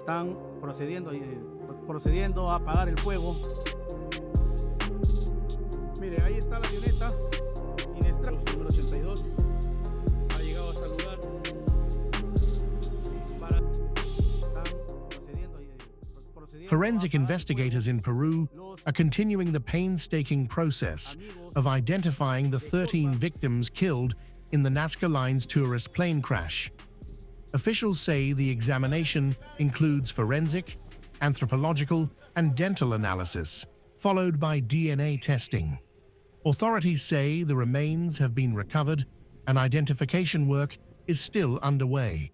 Están procediendo a apagar el fuego. Mire, ahí está la avioneta siniestra, número 82. Ha llegado hasta el lugar. Forensic investigators in Peru are continuing the painstaking process of identifying the 13 victims killed in the Nazca Lines tourist plane crash. Officials say the examination includes forensic, anthropological, and dental analysis, followed by DNA testing. Authorities say the remains have been recovered and identification work is still underway.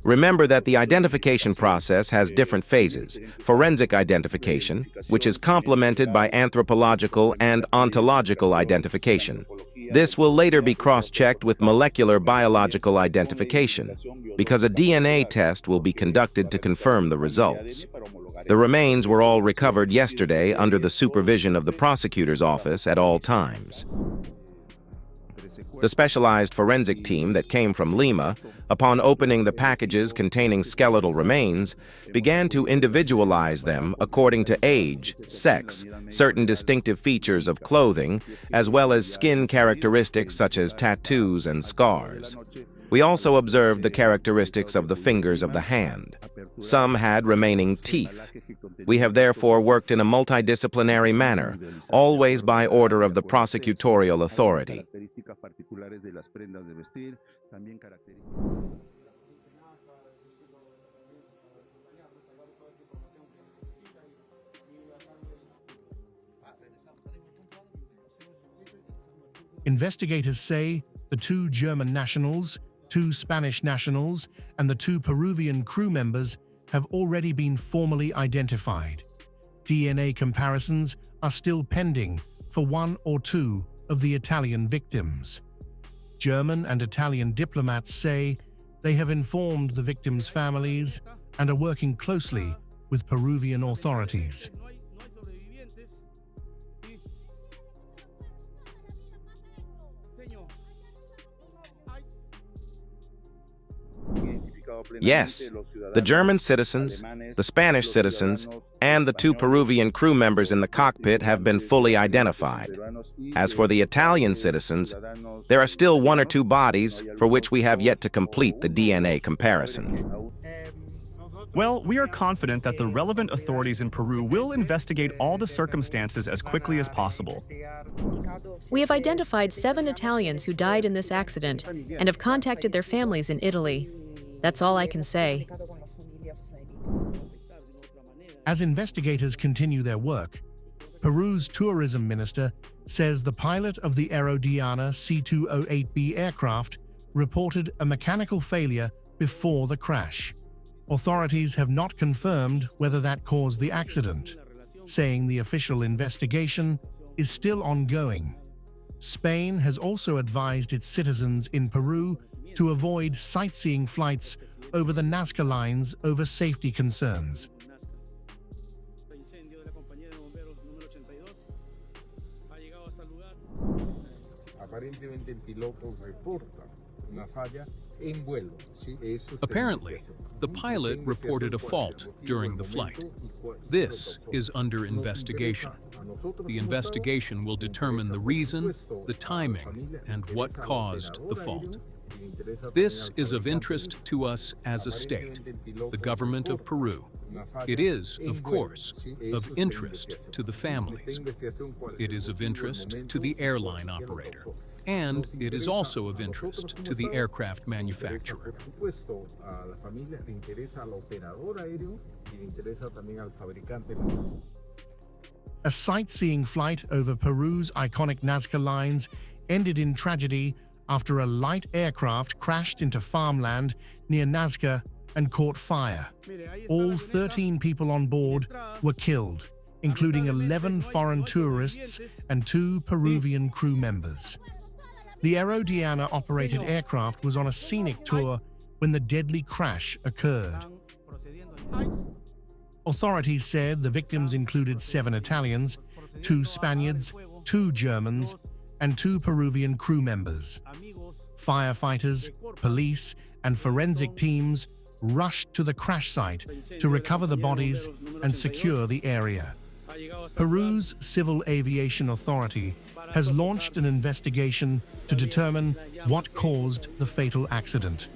Remember that the identification process has different phases. Forensic identification, which is complemented by anthropological and ontological identification. This will later be cross-checked with molecular biological identification, because a DNA test will be conducted to confirm the results. The remains were all recovered yesterday under the supervision of the prosecutor's office at all times. The specialized forensic team that came from Lima, upon opening the packages containing skeletal remains, began to individualize them according to age, sex, certain distinctive features of clothing, as well as skin characteristics such as tattoos and scars. We also observed the characteristics of the fingers of the hand. Some had remaining teeth. We have therefore worked in a multidisciplinary manner, always by order of the prosecutorial authority. Investigators say the 2 German nationals, 2 Spanish nationals, and the 2 Peruvian crew members have already been formally identified. DNA comparisons are still pending for 1 or 2 of the Italian victims. German and Italian diplomats say they have informed the victims' families and are working closely with Peruvian authorities. Yes, the German citizens, the Spanish citizens, and the 2 Peruvian crew members in the cockpit have been fully identified. As for the Italian citizens, there are still 1 or 2 bodies for which we have yet to complete the DNA comparison. Well, we are confident that the relevant authorities in Peru will investigate all the circumstances as quickly as possible. We have identified 7 Italians who died in this accident and have contacted their families in Italy. That's all I can say. As investigators continue their work, Peru's tourism minister says the pilot of the Aerodiana C-208B aircraft reported a mechanical failure before the crash. Authorities have not confirmed whether that caused the accident, saying the official investigation is still ongoing. Spain has also advised its citizens in Peru to avoid sightseeing flights over the Nazca Lines over safety concerns. Apparently, the pilot reported a fault during the flight. This is under investigation. The investigation will determine the reason, the timing, and what caused the fault. This is of interest to us as a state, the government of Peru. It is, of course, of interest to the families. It is of interest to the airline operator. And it is also of interest to the aircraft manufacturer. A sightseeing flight over Peru's iconic Nazca Lines ended in tragedy after a light aircraft crashed into farmland near Nazca and caught fire. All 13 people on board were killed, including 11 foreign tourists and 2 Peruvian crew members. The Aerodiana-operated aircraft was on a scenic tour when the deadly crash occurred. Authorities said the victims included 7 Italians, 2 Spaniards, 2 Germans, and 2 Peruvian crew members. Firefighters, police, and forensic teams rushed to the crash site to recover the bodies and secure the area. Peru's Civil Aviation Authority has launched an investigation to determine what caused the fatal accident.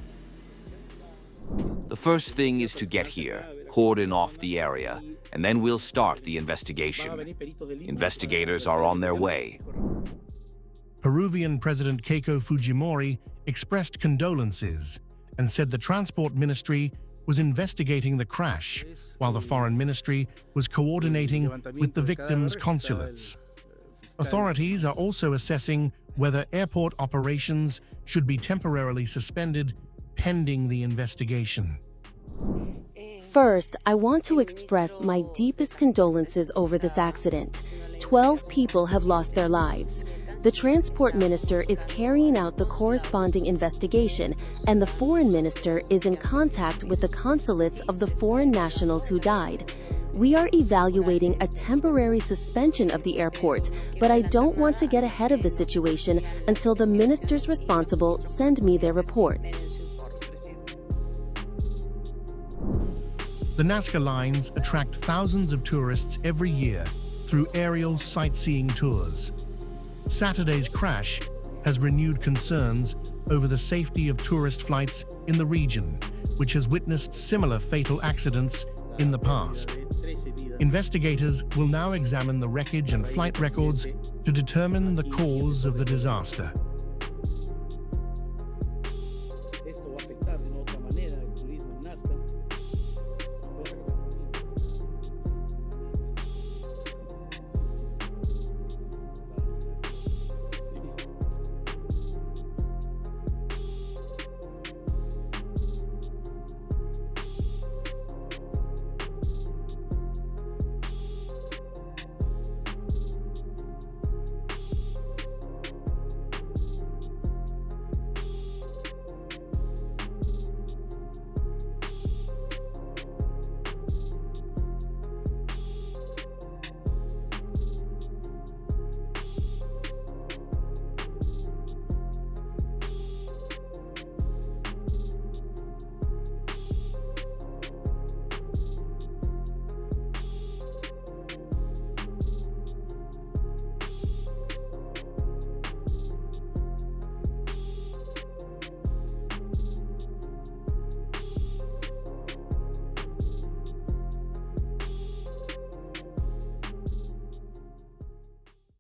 The first thing is to get here, cordon off the area, and then we'll start the investigation. Investigators are on their way. Peruvian President Keiko Fujimori expressed condolences and said the Transport Ministry was investigating the crash, while the Foreign Ministry was coordinating with the victims' consulates. Authorities are also assessing whether airport operations should be temporarily suspended pending the investigation. First, I want to express my deepest condolences over this accident. 12 people have lost their lives. The Transport Minister is carrying out the corresponding investigation, and the Foreign Minister is in contact with the consulates of the foreign nationals who died. We are evaluating a temporary suspension of the airport, but I don't want to get ahead of the situation until the ministers responsible send me their reports. The Nazca Lines attract thousands of tourists every year through aerial sightseeing tours. Saturday's crash has renewed concerns over the safety of tourist flights in the region, which has witnessed similar fatal accidents in the past. Investigators will now examine the wreckage and flight records to determine the cause of the disaster.